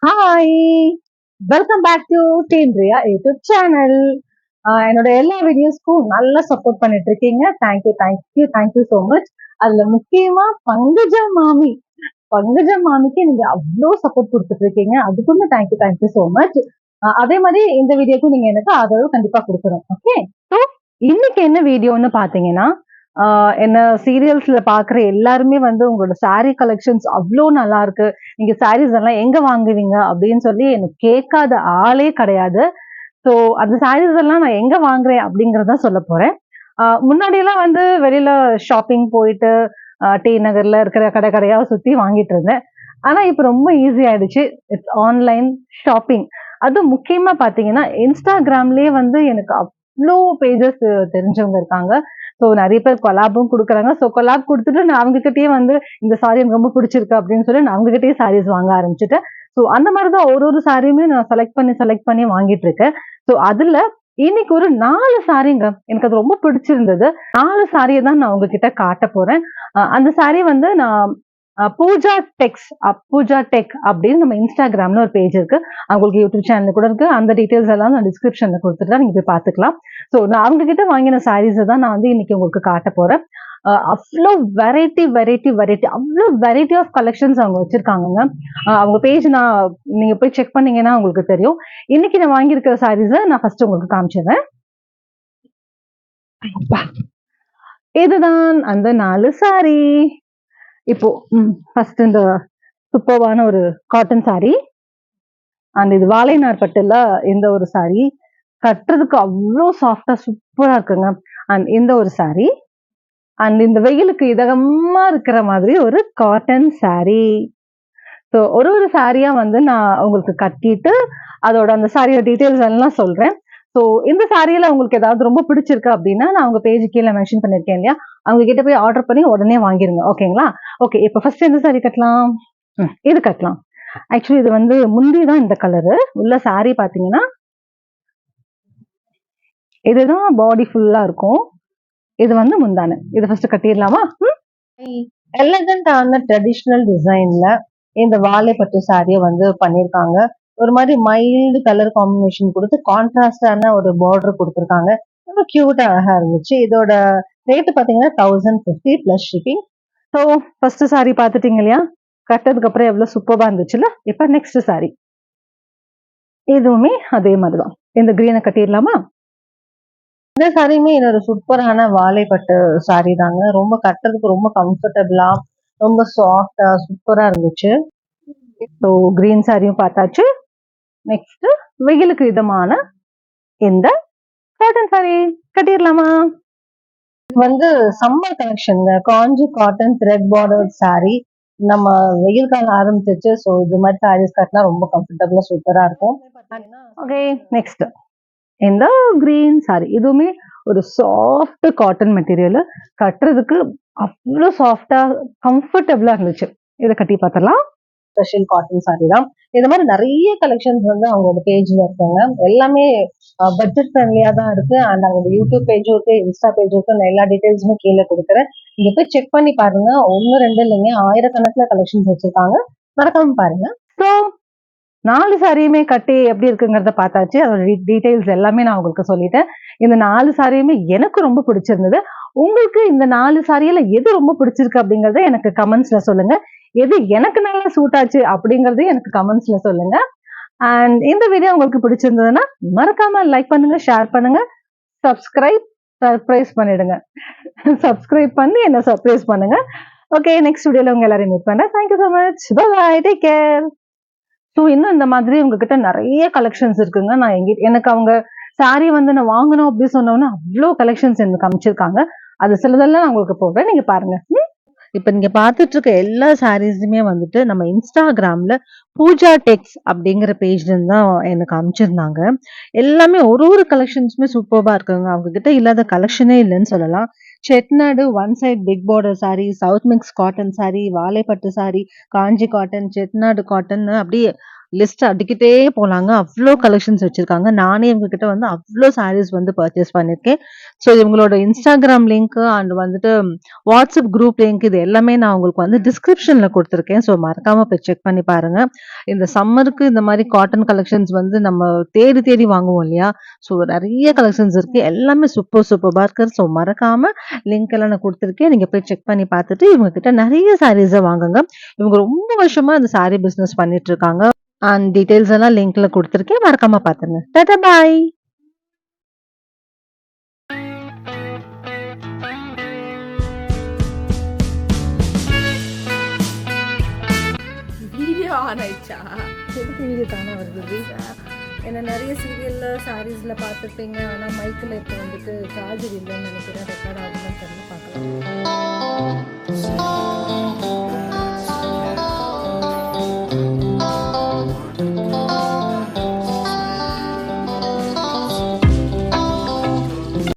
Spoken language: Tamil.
ஹாய், வெல்கம் பேக் டு டீன்ரியா யூடியூப் சேனல். என்னோட எல்லா வீடியோஸ்க்கும் நல்லா சப்போர்ட் பண்ணிட்டு இருக்கீங்க. Thank you so much. அதுல முக்கியமா பங்கஜ மாமிக்கு நீங்க அவ்வளோ சப்போர்ட் கொடுத்துட்டு இருக்கீங்க. அதுக்குமே தேங்க்யூ ஸோ மச். அதே மாதிரி இந்த வீடியோக்கும் நீங்க எனக்கு ஆதரவு கண்டிப்பா கொடுக்கணும். ஓகே, ஸோ இன்னைக்கு என்ன வீடியோன்னு பாத்தீங்கன்னா, என்ன சீரியல்ஸ்ல பாக்குற எல்லாருமே வந்து உங்களோட saree கலெக்ஷன்ஸ் அவ்வளோ நல்லா இருக்கு, நீங்க சாரீஸ் எல்லாம் எங்க வாங்குவீங்க அப்படின்னு சொல்லி எனக்கு கேட்காத ஆளே கிடையாது. ஸோ அந்த சாரீஸ் எல்லாம் நான் எங்க வாங்குறேன் அப்படிங்கறத சொல்ல போறேன். முன்னாடி எல்லாம் வந்து வெளியில ஷாப்பிங் போயிட்டு டி நகர்ல இருக்கிற கடை கடையா சுத்தி வாங்கிட்டு இருந்தேன். ஆனா இப்ப ரொம்ப ஈஸி ஆயிடுச்சு. It's online shopping. அது முக்கியமா பாத்தீங்கன்னா இன்ஸ்டாகிராம்லயே வந்து எனக்கு அவ்வளோ பேஜஸ் தெரிஞ்சவங்க இருக்காங்க. ஸோ நிறைய பேர் கொலாபும் கொடுக்குறாங்க. ஸோ கொலாப் கொடுத்துட்டு நான் அவங்க கிட்டயே வந்து இந்த சாரி எனக்கு ரொம்ப பிடிச்சிருக்கு அப்படின்னு சொல்லி நான் அவங்க கிட்டயே சாரீஸ் வாங்க ஆரம்பிச்சுட்டேன். ஸோ அந்த மாதிரிதான் ஒரு சாரியுமே நான் செலக்ட் பண்ணி வாங்கிட்டு இருக்கேன். ஸோ அதுல இன்னைக்கு ஒரு 4 சாரிங்க எனக்கு அது ரொம்ப பிடிச்சிருந்தது. 4 சாரியை தான் நான் உங்ககிட்ட காட்ட போறேன். அந்த சாரி வந்து நான் பூஜா டெக் அப்படின்னு நம்ம இன்ஸ்டாகிராம்ல ஒரு பேஜ் இருக்கு. அவங்களுக்கு யூடியூப் சேனல் கூட இருக்கு. அந்த டீடைல்ஸ் எல்லாம் நான் டிஸ்கிரிப்ஷன்ல கொடுத்துட்டு நீங்க போய் பாத்துக்கலாம். ஸோ நான் அவங்க கிட்ட வாங்கின சாரீஸை தான் நான் வந்து இன்னைக்கு உங்களுக்கு காட்ட போறேன். அவ்வளோ அவ்வளோ வெரைட்டி ஆஃப் கலெக்ஷன்ஸ் அவங்க வச்சிருக்காங்க. அவங்க பேஜ் நீங்க போய் செக் பண்ணீங்கன்னா உங்களுக்கு தெரியும். இன்னைக்கு நான் வாங்கியிருக்கிற சாரீஸை நான் ஃபர்ஸ்ட் உங்களுக்கு காமிச்சிடுறேன். இதுதான் அந்த 4 சாரி. இப்போ ஃபர்ஸ்ட் இந்த சூப்பர்வான ஒரு காட்டன் சாரி, அண்ட் இது வாழைநார் பட்டுல இந்த ஒரு சாரி கட்டுறதுக்கு அவ்வளோ சாஃப்டா சூப்பரா இருக்குங்க. அண்ட் இந்த ஒரு சாரி, அண்ட் இந்த வெயிலுக்கு இதகமா இருக்கிற மாதிரி ஒரு காட்டன் சாரி. ஸோ ஒரு சாரியா வந்து நான் உங்களுக்கு கட்டிட்டு அதோட அந்த சாரியோட டீட்டெயில்ஸ் எல்லாம் சொல்றேன். ஸோ இந்த சாரியில உங்களுக்கு ஏதாவது ரொம்ப பிடிச்சிருக்கு அப்படின்னா நான் உங்க பேஜ் கீழே மென்ஷன் பண்ணிருக்கேன் இல்லையா, அவங்க கிட்ட போய் ஆர்டர் பண்ணி உடனே வாங்கிருங்க. ஓகேங்களா? ஓகே, இப்போ ஃபர்ஸ்ட் எந்த சாரி கட்டலாம்? இது கட்டலாம். ஆக்சுவலி இது வந்து முந்தி தான் இந்த கலரு. உள்ள சாரி பாத்தீங்கன்னா இதுதான் பாடி ஃபுல்லா இருக்கும். இது வந்து முந்தானை. இது ஃபர்ஸ்ட் கட்டிடலாமா? எலகண்டான ட்ரெடிஷ்னல் டிசைன்ல இந்த வாழைப்பட்டு சாரியை வந்து பண்ணிருக்காங்க. ஒரு மாதிரி மைல்டு கலர் காம்பினேஷன் கொடுத்து கான்ட்ராஸ்டான ஒரு பார்டர் கொடுத்துருக்காங்க. ரொம்ப கியூட்டா அழகா இருந்துச்சு. இதோட ரேட்டு பாத்தீங்கன்னா 1050 plus shipping. So first sari பாத்துட்டீங்க இல்லையா, கட்டதுக்கு அப்புறம் எவ்வளவு சூப்பரா இருந்துச்சுல. இப்ப நெக்ஸ்ட் சாரி, இதுவுமே அதே மாதிரிதான். இந்த கிரீனை கட்டிடலாமா? இந்த சாரியுமே இன்னொரு சூப்பரான வாழைப்பட்டு சாரி தாங்க. ரொம்ப கட்டுறதுக்கு ரொம்ப கம்ஃபர்டபுளா, ரொம்ப சாஃப்டா சூப்பரா இருந்துச்சு. ஸோ கிரீன் சாரியும் பார்த்தாச்சு. நெக்ஸ்ட் வெயிலுக்கு இதமான இந்த காட்டன் சாரி கட்டிடலாமா? வந்து சம்மர் கலெக்ஷன்ங்க. Kanchi cotton thread border sari. நம்ம வெயில் காலம் ஆரம்பிச்சிச்சு. ஸோ இது மாதிரி சாரீஸ் கட்டினா ரொம்ப கம்ஃபர்டபுளா சூப்பரா இருக்கும். ஓகே, நெக்ஸ்ட் இந்த கிரீன் சாரி. இதுவுமே ஒரு சாஃப்ட் காட்டன் மெட்டீரியல். கட்டுறதுக்கு அவ்வளோ சாஃப்டா கம்ஃபர்டபுளா இருந்துச்சு. இதை கட்டி பார்த்துடலாம். ஸ்பெஷல் காட்டன் சாரி தான். இந்த மாதிரி நிறைய கலெக்ஷன்ஸ் வந்து அவங்களோட பேஜ்ல இருக்காங்க. எல்லாமே பட்ஜெட் ஃப்ரெண்ட்லியா தான் இருக்கு. அண்ட் அவங்களோட யூடியூப் பேஜும் இருக்கு, இன்ஸ்டா பேஜும் இருக்கு. நான் எல்லா டீடைல்ஸுமே கீழே கொடுக்குறேன். நீங்க போய் செக் பண்ணி பாருங்க. 1 2 இல்லைங்க, ஆயிரக்கணக்கில் கலெக்ஷன்ஸ் வச்சிருக்காங்க. மறக்காம பாருங்க. ஸோ 4 சாரியுமே கட்டி எப்படி இருக்குங்கிறத பார்த்தாச்சு. அதோட டீடைல்ஸ் எல்லாமே நான் உங்களுக்கு சொல்லிட்டேன். இந்த 4 சாரியுமே எனக்கு ரொம்ப பிடிச்சிருந்தது. உங்களுக்கு இந்த 4 சாரியில எது ரொம்ப பிடிச்சிருக்கு அப்படிங்கறத எனக்கு கமெண்ட்ஸ்ல சொல்லுங்க. எது எனக்கு நல்லா சூட் ஆச்சு அப்படிங்கறத எனக்கு கமெண்ட்ஸ்ல சொல்லுங்க. அண்ட் இந்த வீடியோ உங்களுக்கு பிடிச்சிருந்ததுன்னா மறக்காம லைக் பண்ணுங்க, ஷேர் பண்ணுங்க, சர்ப்ரைஸ் பண்ணிடுங்க. சப்ஸ்கிரைப் பண்ணி என்ன சர்ப்ரைஸ் பண்ணுங்க. ஓகே, நெக்ஸ்ட் வீடியோல உங்க எல்லாரையும் மீட் பண்றேன். Thank you so much. Bye, take care. So இன்னும் இந்த மாதிரி உங்ககிட்ட நிறைய கலெக்ஷன்ஸ் இருக்குங்க. எனக்கு அவங்க சாரி வந்து நான் வாங்கணும் அப்படின்னு சொன்னோன்னா அவ்வளோ கலெக்ஷன்ஸ் எனக்கு அமைச்சிருக்காங்க. அது சிலதெல்லாம் நான் உங்களுக்கு போடுறேன், நீங்க பாருங்க. இப்ப நீங்க பாத்துட்டு இருக்க எல்லா சாரீஸுமே வந்துட்டு நம்ம இன்ஸ்டாகிராம்ல பூஜா டெக்ஸ் அப்படிங்கிற பேஜ்ல இருந்து தான் எனக்கு அமைச்சிருந்தாங்க. எல்லாமே ஒரு கலெக்ஷன்ஸுமே சூப்பர்பா இருக்குங்க. அவங்க கிட்ட இல்லாத கலெக்ஷனே இல்லைன்னு சொல்லலாம். Chettinad one side big border sari, south mix cotton sari, வாழைப்பட்டு சாரி, காஞ்சி காட்டன், செட்நாடு காட்டன், அப்படியே லிஸ்ட் அடிக்கிட்டே போலாங்க. அவ்ளோ கலெக்ஷன்ஸ் வச்சிருக்காங்க. நானே இவங்க கிட்ட வந்து அவ்ளோ சாரீஸ் வந்து பர்ச்சேஸ் பண்ணியிருக்கேன். ஸோ இவங்களோட Instagram லிங்க் அண்ட் வந்துட்டு WhatsApp குரூப் லிங்க் இது எல்லாமே நான் உங்களுக்கு வந்து டிஸ்கிரிப்ஷன்ல குடுத்துருக்கேன். ஸோ மறக்காம போய் செக் பண்ணி பாருங்க. இந்த சம்மருக்கு இந்த மாரி காட்டன் கலெக்ஷன்ஸ் வந்து நம்ம தேடி தேடி வாங்குவோம் இல்லையா? ஸோ நெறைய கலெக்ஷன்ஸ் இருக்கு. எல்லாமே சூப்பர்பா இருக்கு. ஸோ மறக்காம லிங்க் எல்லாம் நான் குடுத்துருக்கேன். நீங்க போய் செக் பண்ணி பார்த்துட்டு இவங்க கிட்ட நெறைய சாரீஸ வாங்குங்க. இவங்க ரொம்ப வருஷமா இந்த சாரி பிசினஸ் பண்ணிட்டு இருக்காங்க. அண்ட் டீட்டெயில்ஸ் எல்லாம் லிங்க்ல குடுத்துருக்கேன். மறக்காம பாத்துருங்க. டாடா பாய். வீடியோ ஆன் ஆயிடுச்சா? எதுக்கு வீடியோ தானே வருது? ஏன்னா நிறைய சீரியல்ல சாரீஸ்ல பார்த்துருப்பீங்க. ஆனால் மைக்கில் இப்போ வந்துட்டு சார்ஜர் இல்லைன்னு நினைக்கிறேன். ரெக்கார்ட்